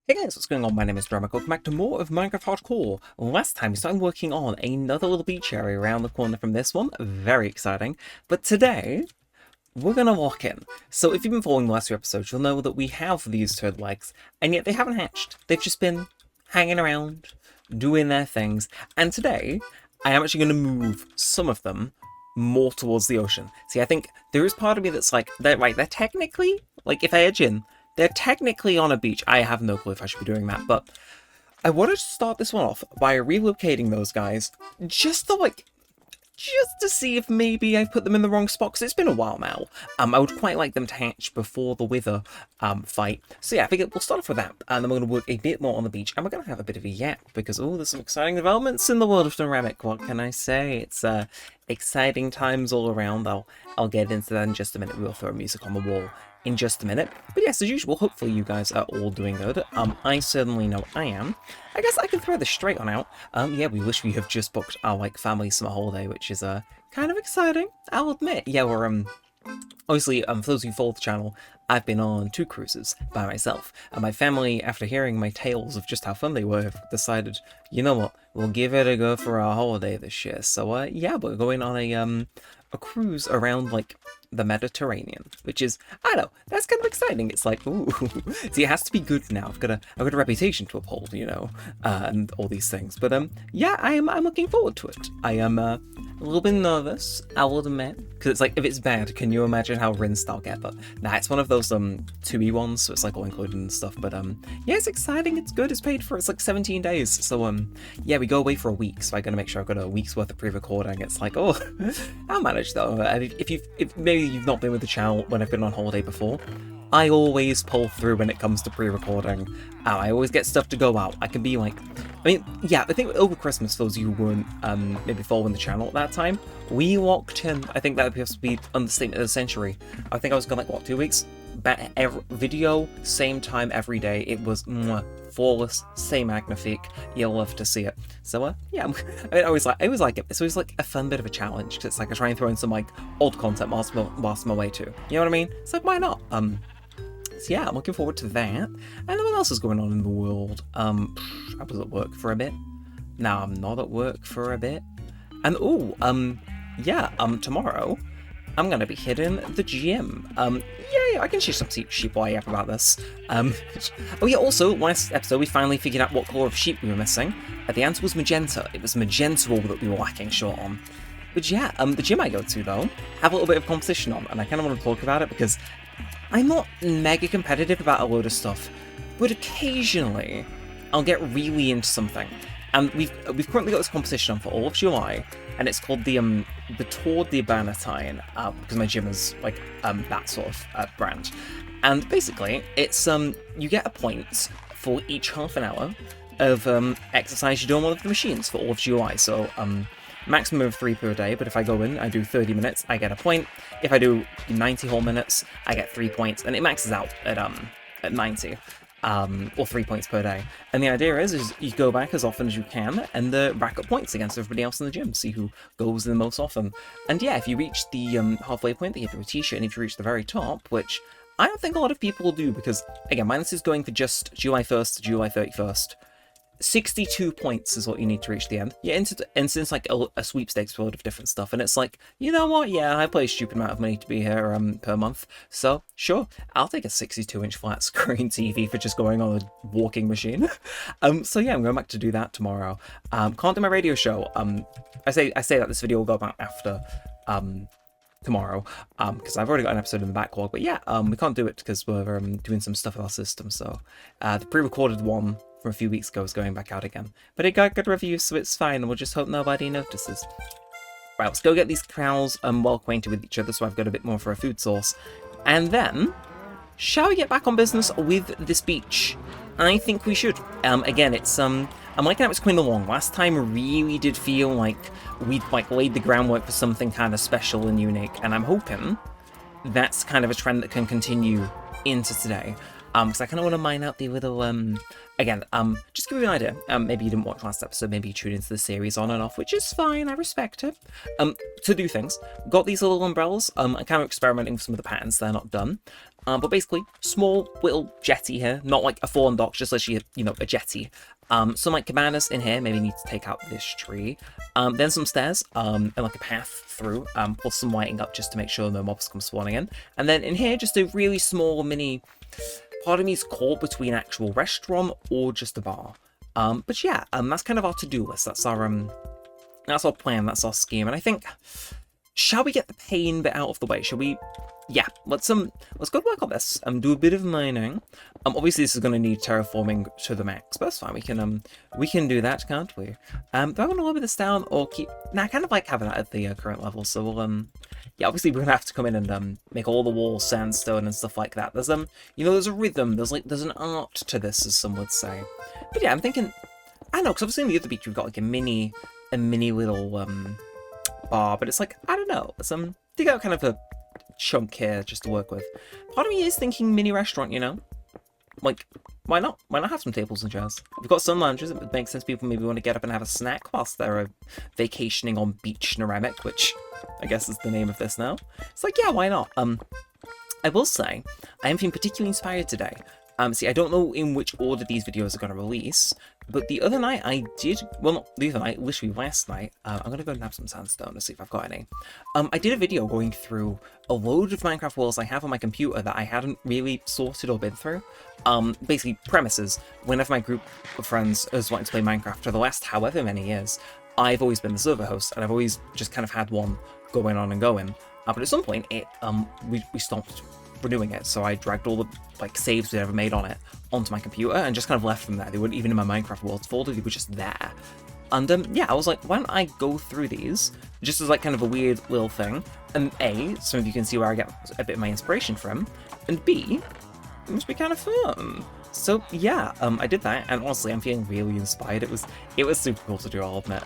Hey guys, what's going on? My name is Neremik. Welcome back to more of Minecraft Hardcore. Last time we started working on another little beach area around the corner from this one. Very exciting. But today, we're going to lock in. So if you've been following the last few episodes, you'll know that we have these turtle eggs, and yet they haven't hatched. They've just been hanging around, doing their things. And today, I am actually going to move some of them more towards the ocean. See, I think there is part of me that's like, they're technically, like if I edge in, they're technically on a beach. I have no clue if I should be doing that, but I wanted to start this one off by relocating those guys just to see if maybe I put them in the wrong spot, because it's been a while now. I would quite like them to hatch before the wither fight. So yeah, I figured we'll start off with that, and then we're going to work a bit more on the beach, and we're going to have a bit of a yap, because, oh, there's some exciting developments in the world of Neremik. What can I say? It's exciting times all around. I'll get into that in just a minute. We'll throw music on the wall in just a minute. But yes, as usual, hopefully you guys are all doing good. I certainly know I am. I guess I can throw this straight on out. Yeah, we wish we have just booked our, family summer holiday, which is, kind of exciting, I'll admit. Yeah, we're, obviously, for those who follow the channel, I've been on 2 cruises by myself, and my family, after hearing my tales of just how fun they were, have decided, you know what, we'll give it a go for our holiday this year. So, yeah, we're going on a cruise around, the Mediterranean, which is, I don't know, that's kind of exciting. It's like, ooh, see, it has to be good now. I've got a reputation to uphold, and all these things. But yeah, I'm looking forward to it. I am a little bit nervous, I will admit, because it's like, if it's bad, can you imagine how rinsed I'll get? But nah, it's one of those 2E ones, so it's all included and stuff. But yeah, it's exciting. It's good. It's paid for. It's 17 days. So yeah, we go away for a week, so I gotta make sure I've got a week's worth of pre-recording. It's like, oh, I'll manage though. If maybe you've not been with the channel when I've been on holiday before, I always pull through when it comes to pre-recording. I always get stuff to go out. I can be yeah, I think over Christmas, for those of you who weren't maybe following the channel at that time, we locked in, I think that would have to be understatement of the century. I think I was gone 2 weeks? Video, same time every day. It was flawless, c'est magnifique. You'll love to see it. So yeah, I always like it. It's always a fun bit of a challenge, because it's I try and throw in some old content whilst I'm away too. You know what I mean? So why not? So yeah, I'm looking forward to that. And then what else is going on in the world? I was at work for a bit. Now I'm not at work for a bit. And yeah, tomorrow I'm gonna be hitting the gym. Yeah, I can share some sheep while I yap about this. Oh yeah, also, last episode we finally figured out what colour of sheep we were missing. The answer was magenta. It was magenta wool that we were lacking short on. But yeah, the gym I go to though, have a little bit of competition on, and I kind of want to talk about it because I'm not mega competitive about a load of stuff, but occasionally I'll get really into something. And we've currently got this competition on for all of July, and it's called the Tour de Bannatyne, because my gym is that sort of brand. And basically, it's you get a point for each half an hour of exercise you do on one of the machines for all of July. So maximum of 3 per day, but if I go in, I do 30 minutes, I get a point. If I do 90 whole minutes, I get 3 points, and it maxes out at 90. Or 3 points per day. And the idea is you go back as often as you can and rack up points against everybody else in the gym, see who goes in the most often. And yeah, if you reach the halfway point, they give you a t-shirt, and if you reach the very top, which I don't think a lot of people do, because, again, mine is going for just July 1st to July 31st. 62 points is what you need to reach the end. Yeah, and since a sweepstakes world of different stuff, and it's you know what, yeah, I pay a stupid amount of money to be here per month, so sure, I'll take a 62-inch flat screen TV for just going on a walking machine. So yeah, I'm going back to do that tomorrow. Can't do my radio show. I say that this video will go about after tomorrow, because I've already got an episode in the backlog, but yeah, we can't do it because we're doing some stuff with our system, so the pre-recorded one from a few weeks ago is going back out again. But it got good reviews, so it's fine, and we'll just hope nobody notices. Right, let's go get these cows well acquainted with each other, so I've got a bit more for a food source. And then, shall we get back on business with this beach? I think we should. Again, it's I'm liking how it's coming along. Last time really did feel like we'd laid the groundwork for something kind of special and unique, and I'm hoping that's kind of a trend that can continue into today. Because I kind of want to mine out the little, again, just to give you an idea, maybe you didn't watch last episode, maybe you tuned into the series on and off, which is fine, I respect it. To do things, got these little umbrellas, I'm kind of experimenting with some of the patterns, they're not done. But basically, small little jetty here, not like a full-on dock, just literally, you know, a jetty. Some like cabanas in here, maybe need to take out this tree. Then some stairs, and like a path through, plus some lighting up just to make sure no mobs come spawning in. And then in here, just a really small mini, part of me is caught between actual restaurant or just a bar. But yeah, that's kind of our to-do list. That's our plan, that's our scheme. And I think, shall we get the pain bit out of the way? Shall we? Yeah, let's go work on this and do a bit of mining. Obviously this is going to need terraforming to the max, but that's fine. We can do that, can't we? Do I want to lower this down or keep? Nah, I kind of like having that at the current level. So we'll yeah, obviously we're gonna have to come in and make all the walls sandstone and stuff like that. There's you know, there's a rhythm. There's an art to this, as some would say. But yeah, I'm thinking, I don't know, because obviously on the other beach we've got like a mini little bar, but it's like, I don't know. Let's dig out kind of a chunk here just to work with. Part of me is thinking mini restaurant, you know, like why not have some tables and chairs? We've got some lounges. It makes sense people maybe want to get up and have a snack whilst they're vacationing on beach Neremik, which I guess is the name of this now. It's like, yeah, why not? I will say I am feeling particularly inspired today. See, I don't know in which order these videos are going to release, but the other night I did, well, not the other night, literally last night, I'm going to go and have some sandstone to see if I've got any. I did a video going through a load of Minecraft worlds I have on my computer that I hadn't really sorted or been through. Basically, premises. Whenever my group of friends has wanted to play Minecraft for the last however many years, I've always been the server host, and I've always just kind of had one going on and going. But at some point, we stopped renewing it, so I dragged all the like saves we'd ever made on it onto my computer and just kind of left them there. They weren't even in my Minecraft worlds folder, they were just there. And yeah, I was like, why don't I go through these just as like kind of a weird little thing, and A, some of you can see where I get a bit of my inspiration from, and B, it must be kind of fun. So yeah, I did that, and honestly I'm feeling really inspired. It was super cool to do, I'll admit.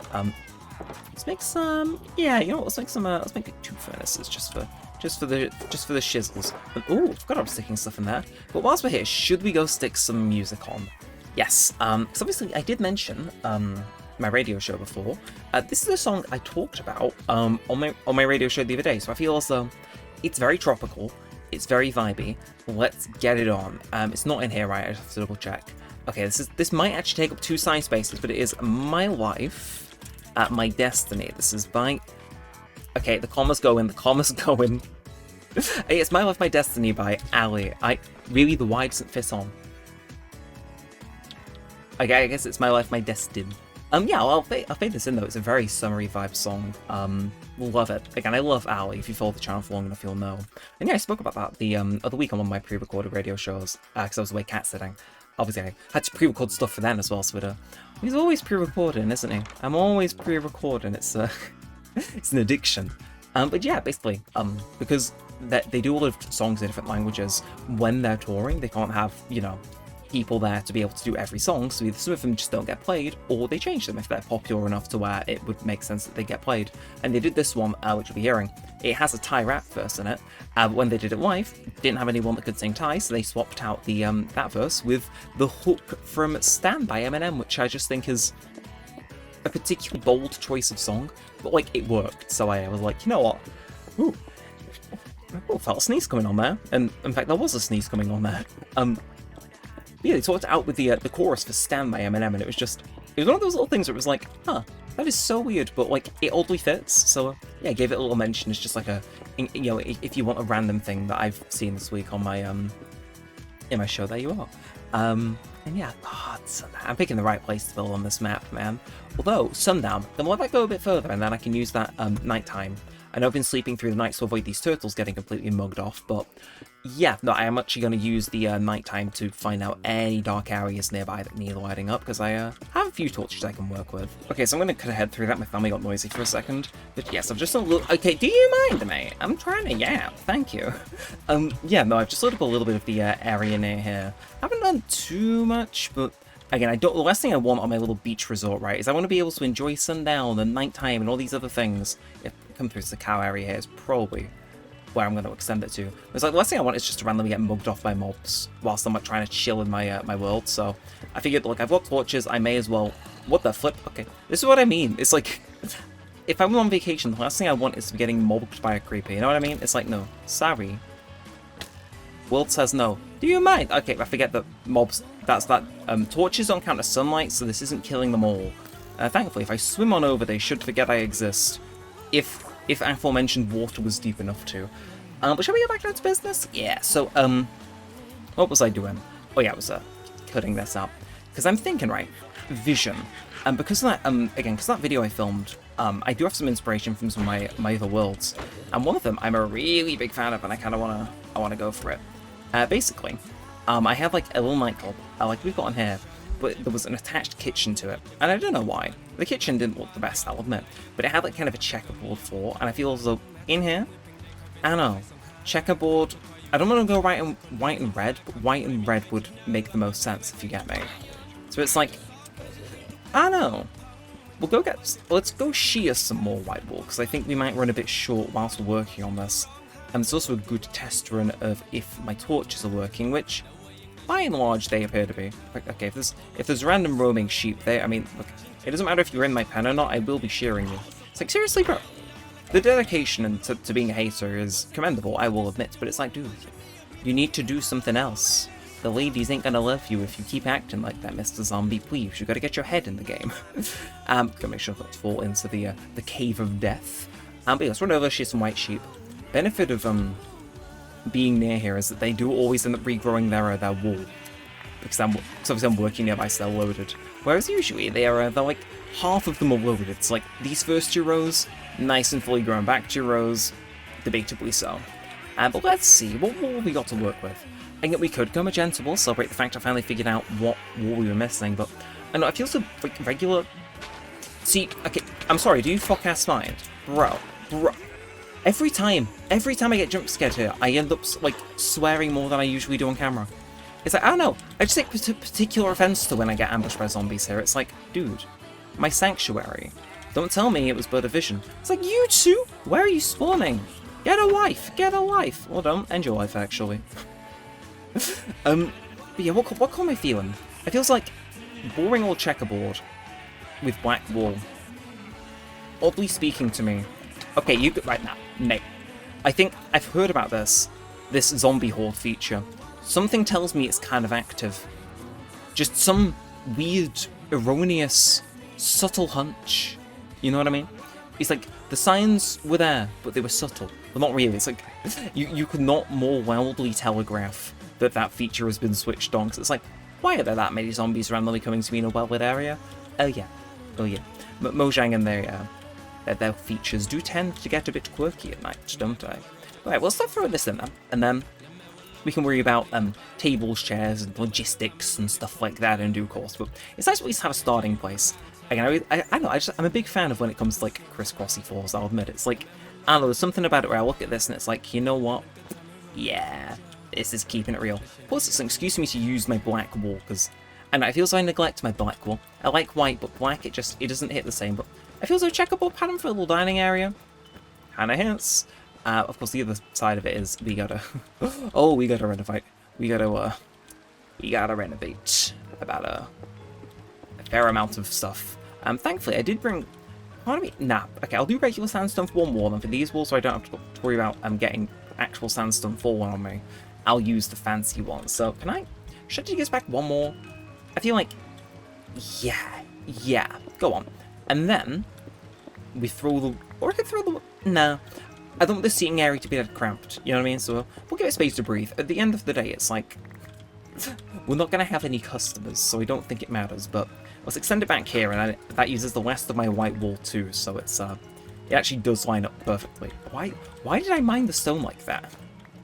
Let's make some, yeah, you know what, let's make like 2 furnaces just for the shizzles. Oh, I forgot I was sticking stuff in there. But whilst we're here, should we go stick some music on? Yes, because obviously I did mention my radio show before. This is a song I talked about on my radio show the other day, so I feel as though it's very tropical, it's very vibey. Let's get it on. It's not in here, right? I just have to double check. Okay, this might actually take up 2 side spaces, but it is My Life, My Destiny. This is by... Okay, the comma's going. It's My Life, My Destiny by Ali. Really, the Y doesn't fit on. Okay, I guess it's My Life, My Destin. Yeah, I'll fade this in though. It's a very summery vibe song. Love it. Again, I love Ali. If you follow the channel for long enough, you'll know. And yeah, I spoke about that the other week on one of my pre-recorded radio shows, because I was away cat sitting. Obviously, I had to pre-record stuff for then as well, so he's always pre-recording, isn't he? I'm always pre-recording. It's it's an addiction. But yeah, basically, because they do all of songs in different languages, when they're touring, they can't have, you know, people there to be able to do every song, so either some of them just don't get played, or they change them if they're popular enough to where it would make sense that they get played. And they did this one, which you'll be hearing. It has a Thai rap verse in it. When they did it live, didn't have anyone that could sing Thai, so they swapped out the that verse with the hook from Stand by Eminem, which I just think is a particularly bold choice of song, but like it worked. So I was like, you know what? Ooh, I felt a sneeze coming on there, and in fact there was a sneeze coming on there. Yeah, they sorted it out with the chorus for Stand by Eminem, and it was one of those little things where it was like, huh, that is so weird, but like it oddly fits. So yeah, I gave it a little mention. It's just like you know, if you want a random thing that I've seen this week on my in my show, there you are. And yeah, I'm picking the right place to build on this map, man. Although sundown, then we'll let that go a bit further, and then I can use that nighttime. I know I've been sleeping through the night to avoid these turtles getting completely mugged off, but yeah, no, I am actually going to use the nighttime to find out any dark areas nearby that need lighting up, because I have a few torches I can work with. Okay, so I'm going to cut ahead through that. My family got noisy for a second. But yes, I've just looked. Okay, do you mind, mate? I'm trying to yap. Thank you. Yeah, no, I've just looked up a little bit of the area near here. I haven't done too much, but again, the last thing I want on my little beach resort, right, is I want to be able to enjoy sundown and nighttime and all these other things. If I come through to the cow area here, is probably where I'm going to extend it to. It's like the last thing I want is just to randomly get mugged off by mobs whilst I'm like trying to chill in my my world. So I figured, look, I've got torches, I may as well. What the flip? Okay, this is what I mean. It's like, if I'm on vacation, the last thing I want is to be getting mobbed by a creeper. You know what I mean? It's like, no, sorry. World says no. Do you mind? Okay, I forget that mobs, torches don't count as sunlight, so this isn't killing them all. Thankfully, if I swim on over, they should forget I exist. If aforementioned water was deep enough to. But shall we get back down to business? Yeah, so, what was I doing? Oh yeah, I was, cutting this out. Because I'm thinking, right, vision. And because of that, again, because that video I filmed, I do have some inspiration from some of my other worlds. And one of them I'm a really big fan of, and I kind of wanna go for it. Basically, I have like a little nightclub, like we've got on here, but there was an attached kitchen to it, and I don't know why. The kitchen didn't look the best, I'll admit, but it had like kind of a checkerboard floor, and I feel as though in here, I don't know, checkerboard. I don't want to go white and red, but white and red would make the most sense if you get me. So it's like, I don't know. Let's go shear some more white wool, because I think we might run a bit short whilst we're working on this. And it's also a good test run of if my torches are working, which, by and large, they appear to be. Okay, if there's random roaming sheep there, I mean, look, it doesn't matter if you're in my pen or not, I will be shearing you. It's like, seriously, bro? The dedication to being a hater is commendable, I will admit, but it's like, dude, you need to do something else. The ladies ain't gonna love you if you keep acting like that, Mr. Zombie, please. You gotta get your head in the game. Gotta make sure not to fall into the cave of death. But yeah, let's run over, shear some white sheep. Benefit of being near here is that they do always end up regrowing their wool. Because obviously I'm working nearby, so they're loaded. Whereas usually they're like, half of them are loaded. It's like, these first 2 rows, nice and fully grown, back 2 rows, debatably so. But let's see, what wool have we got to work with? I think we could go magenta wool, celebrate the fact I finally figured out what wool we were missing, but I know, I feel so like regular. See, okay, I'm sorry, do you fuck-ass mind? Bro. Every time I get jump scared here, I end up like swearing more than I usually do on camera. It's like, I don't know, I just take particular offense to when I get ambushed by zombies here. It's like, dude, my sanctuary. Don't tell me it was Bird of Vision. It's like, you two, where are you spawning? Get a life, get a life. Well, don't end your life, actually. But yeah, what am I feeling? It feels like boring old checkerboard with black wool. Oddly speaking to me. Okay, you right now, Nate. I think I've heard about this zombie horde feature. Something tells me it's kind of active. Just some weird, erroneous, subtle hunch. You know what I mean? It's like the signs were there, but they were subtle. Well, not really. It's like you could not more wildly telegraph that feature has been switched on. Because it's like, why are there that many zombies randomly coming to me in a well-lit area? Oh yeah. Mojang and their features do tend to get a bit quirky at night, don't they? Alright, we'll start throwing this in then, and then we can worry about tables, chairs, and logistics and stuff like that in due course. But it's nice to at least have a starting place. Again, I know, I'm a big fan of when it comes to like crisscrossy floors, I'll admit. It's like, I don't know, there's something about it where I look at this and it's like, you know what? Yeah, this is keeping it real. Plus, it's an excuse for me to use my black wool, because I know, it feels like I neglect my black wool. I like white, but black, it doesn't hit the same. But I feel so checkerboard pattern for a little dining area. Kinda hits. Of course, the other side of it is we gotta... oh, we gotta renovate. We gotta renovate about a fair amount of stuff. Thankfully, I did bring... Nah, okay, I'll do regular sandstone for one wall, and for these walls, so I don't have to worry about getting actual sandstone falling on me, I'll use the fancy one. So, should I take this back one more? I feel like... Yeah, go on. And then, we throw the... Or I could throw the... Nah. I don't want the seating area to be that cramped, you know what I mean? So, we'll give it space to breathe. At the end of the day, it's like... we're not going to have any customers, so I don't think it matters, but... Let's extend it back here, and that uses the rest of my white wool too, so it's, it actually does line up perfectly. Why did I mine the stone like that?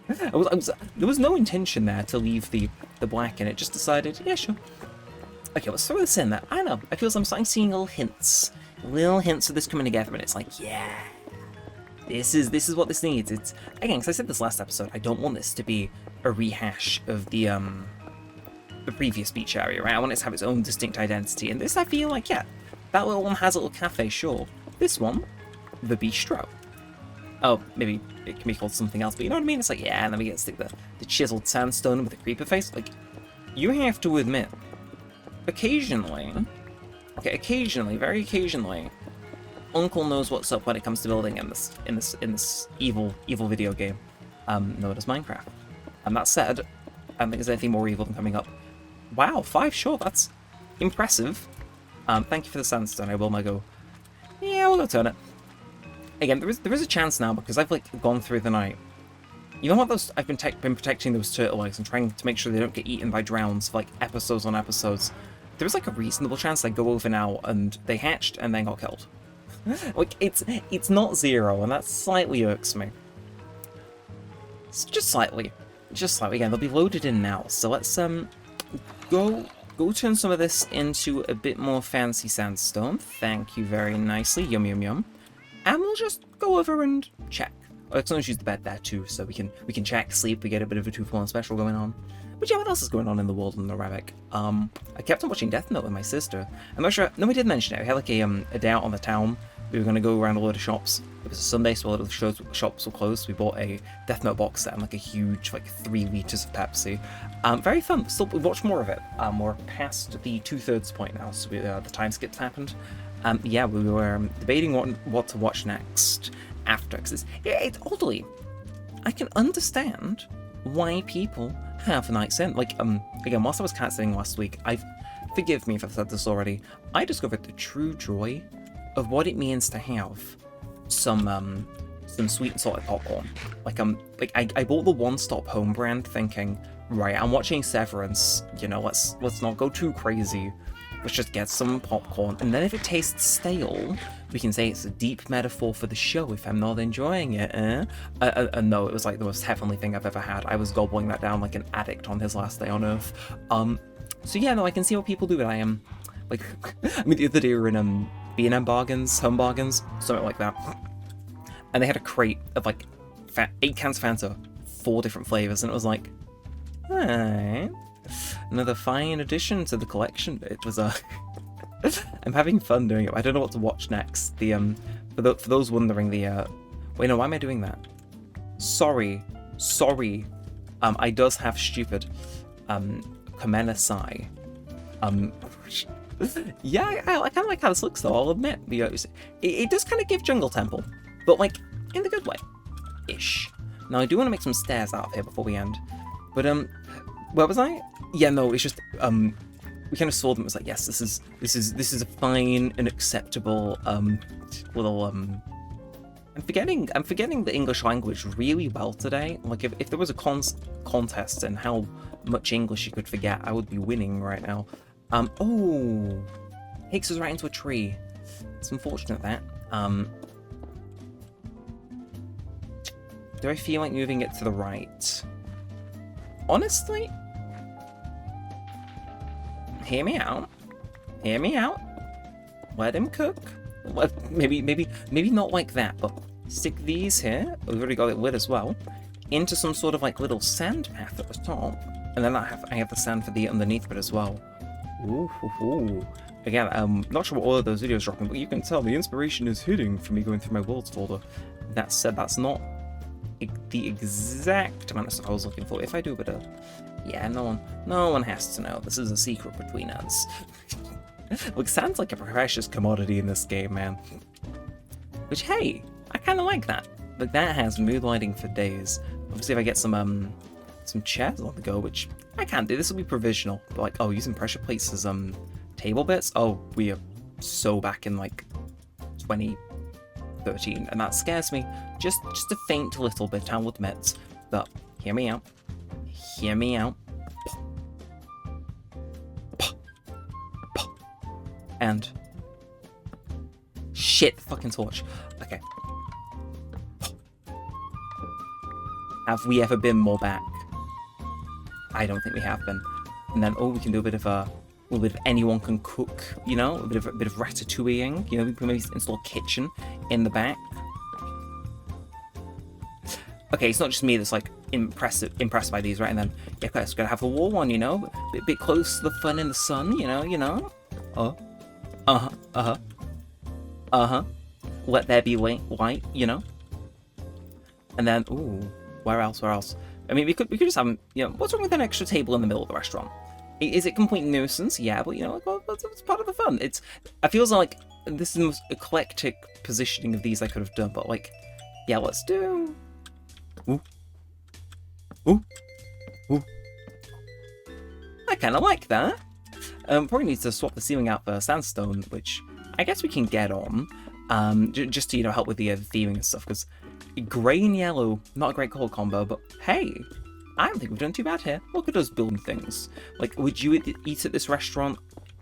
There was no intention there to leave the black in it, just decided, yeah, sure. Okay, let's throw this in there. I don't know, I feel like I'm starting seeing little hints of this coming together, and it's like, yeah, this is what this needs. It's, again, because I said this last episode, I don't want this to be a rehash of the previous beach area, right? I want it to have its own distinct identity, and this I feel like, yeah, that little one has a little cafe, sure. This one, the bistro. Oh, maybe it can be called something else, but you know what I mean? It's like, yeah, and then we get to stick the chiseled sandstone with a creeper face. Like, you have to admit, occasionally, very occasionally, Uncle knows what's up when it comes to building in this evil video game, known as Minecraft. And that said, I don't think there's anything more evil than coming up. Wow, 5 sure, that's impressive. Thank you for the sandstone. I will now go. Yeah, we'll go turn it. Again, there is a chance now because I've like gone through the night. You know what? Those I've been protecting those turtle eggs and trying to make sure they don't get eaten by drowns for like episodes on episodes. There was like a reasonable chance they go over now and they hatched and then got killed. Like it's not 0, and that slightly irks me. It's just slightly. Again, they'll be loaded in now. So let's go turn some of this into a bit more fancy sandstone. Thank you very nicely. Yum yum yum. And we'll just go over and check. I can use the bed there too, so we can check, sleep, we get a bit of a 2-for-1 special going on. But yeah, what else is going on in the world in Neremik? I kept on watching Death Note with my sister. I'm not sure. No, we did mention it. We had like a day out on the town. We were going to go around a load of shops. It was a Sunday, so a lot of the shops were closed. We bought a Death Note box set and like a huge, like 3 liters of Pepsi. Very fun. Still, we watched more of it. We're past the 2/3 point now, so the time skips happened. Yeah, we were debating what to watch next after, because it's oddly, I can understand why people have nights in. Like, again, whilst I was cat sitting last week, forgive me if I've said this already, I discovered the true joy of what it means to have some sweet and salted popcorn. Like, I bought the One Stop Home brand thinking, right, I'm watching Severance, you know, let's not go too crazy. Let's just get some popcorn, and then if it tastes stale, we can say it's a deep metaphor for the show if I'm not enjoying it, no, it was like the most heavenly thing I've ever had. I was gobbling that down like an addict on his last day on Earth. So yeah, no, I can see what people do, but I am, like, I mean, the other day we were in, B&M bargains, home bargains, something like that, and they had a crate of, like, 8 cans of Fanta, 4 different flavors, and it was like, alright. Another fine addition to the collection. It was I'm having fun doing it. I don't know what to watch next. For those wondering, wait, no, why am I doing that? Sorry. I does have stupid. Kamena Sai. Yeah, I kind of like how this looks though. I'll admit, it does kind of give Jungle Temple, but like in the good way, ish. Now I do want to make some stairs out of here before we end, but where was I? Yeah, no, it's just we kind of saw them. It was like, yes, this is a fine and acceptable little I'm forgetting the English language really well today. Like if there was a contest in how much English you could forget, I would be winning right now. Oh, takes us right into a tree. It's unfortunate that. Do I feel like moving it to the right? Honestly, hear me out. Let him cook. Maybe not like that, but stick these here. We've already got it lit as well. Into some sort of like little sand path at the top, and then I have the sand for the underneath bit as well. Ooh. Again, I'm not sure what all of those videos are dropping, but you can tell the inspiration is hitting from me going through my worlds folder. That said, that's not the exact amount of stuff I was looking for. If I do a bit of... Yeah, no one has to know. This is a secret between us. Look, sounds like a precious commodity in this game, man. Which, hey, I kind of like that. But that has mood lighting for days. Obviously, if I get some chairs on the go, which I can't do. This will be provisional. But like, oh, using pressure plates as table bits. Oh, we are so back in like 2013, and that scares me just a faint little bit, I'll admit. But hear me out. And shit, fucking torch. Okay. Have we ever been more back? I don't think we have been. And then, oh, we can do a little bit of anyone can cook, you know, a bit of ratatouilleing. You know, we can maybe install a kitchen in the back. Okay, it's not just me that's like impressed by these, right? And then, yeah, it's gonna have a wall one, you know, a bit close to the fun in the sun, you know. Let there be light, you know. And then, ooh, where else? I mean, we could just have, you know, what's wrong with an extra table in the middle of the restaurant? Is it complete nuisance? Yeah, but you know, well, it's part of the fun. I feel like this is the most eclectic positioning of these I could have done, but like, yeah, let's do. Ooh. Ooh. I kind of like that. Probably need to swap the ceiling out for sandstone, which I guess we can get on. Just to, help with the theming and stuff, because grey and yellow, not a great colour combo, but hey, I don't think we've done too bad here. Look at us building things. Like, would you eat at this restaurant?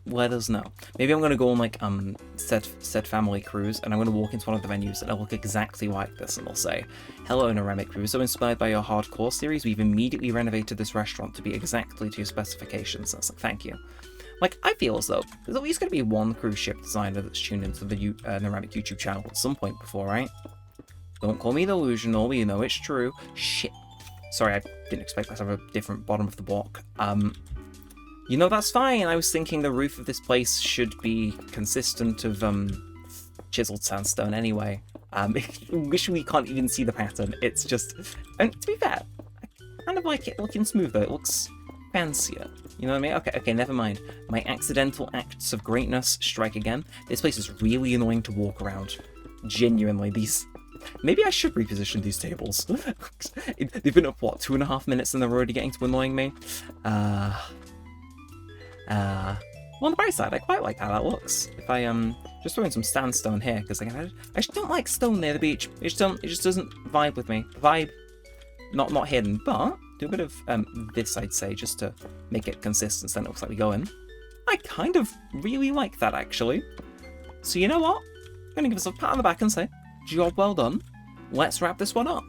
Let us know. Maybe I'm gonna go on like said family cruise, and I'm gonna walk into one of the venues and it'll look exactly like this, and they'll say, "Hello, Neremik. We were so inspired by your hardcore series, we've immediately renovated this restaurant to be exactly to your specifications." And it's like, thank you. Like, I feel as though there's at least gonna be one cruise ship designer that's tuned into the Neremik YouTube channel at some point before, right? Don't call me delusional, you know it's true. Shit. Sorry, I didn't expect that to have a different bottom of the block. That's fine. I was thinking the roof of this place should be consistent of, chiseled sandstone anyway. Wish we can't even see the pattern. It's just... And to be fair, I kind of like it looking smoother. It looks fancier. You know what I mean? Okay, never mind. My accidental acts of greatness strike again. This place is really annoying to walk around. Genuinely, these... Maybe I should reposition these tables. They've been up, what, 2.5 minutes and they're already getting to annoying me? Well, on the bright side, I quite like how that looks. If I just throw in some sandstone here, because I just don't like stone near the beach. It just doesn't vibe with me. Vibe, not hidden, but do a bit of this, I'd say, just to make it consistent. So then it looks like we go in. I kind of really like that, actually. So you know what? I'm gonna give us a pat on the back and say, job well done. Let's wrap this one up.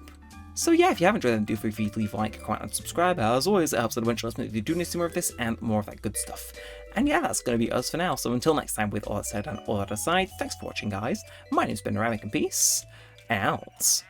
So yeah, if you haven't enjoyed it, do feel free to leave a like, comment, and subscribe. As always, it helps out a bunch of us if you do need to see more of this and more of that good stuff. And yeah, that's going to be us for now. So until next time, with all that said and all that aside, thanks for watching, guys. My name's been Neremik, and peace out.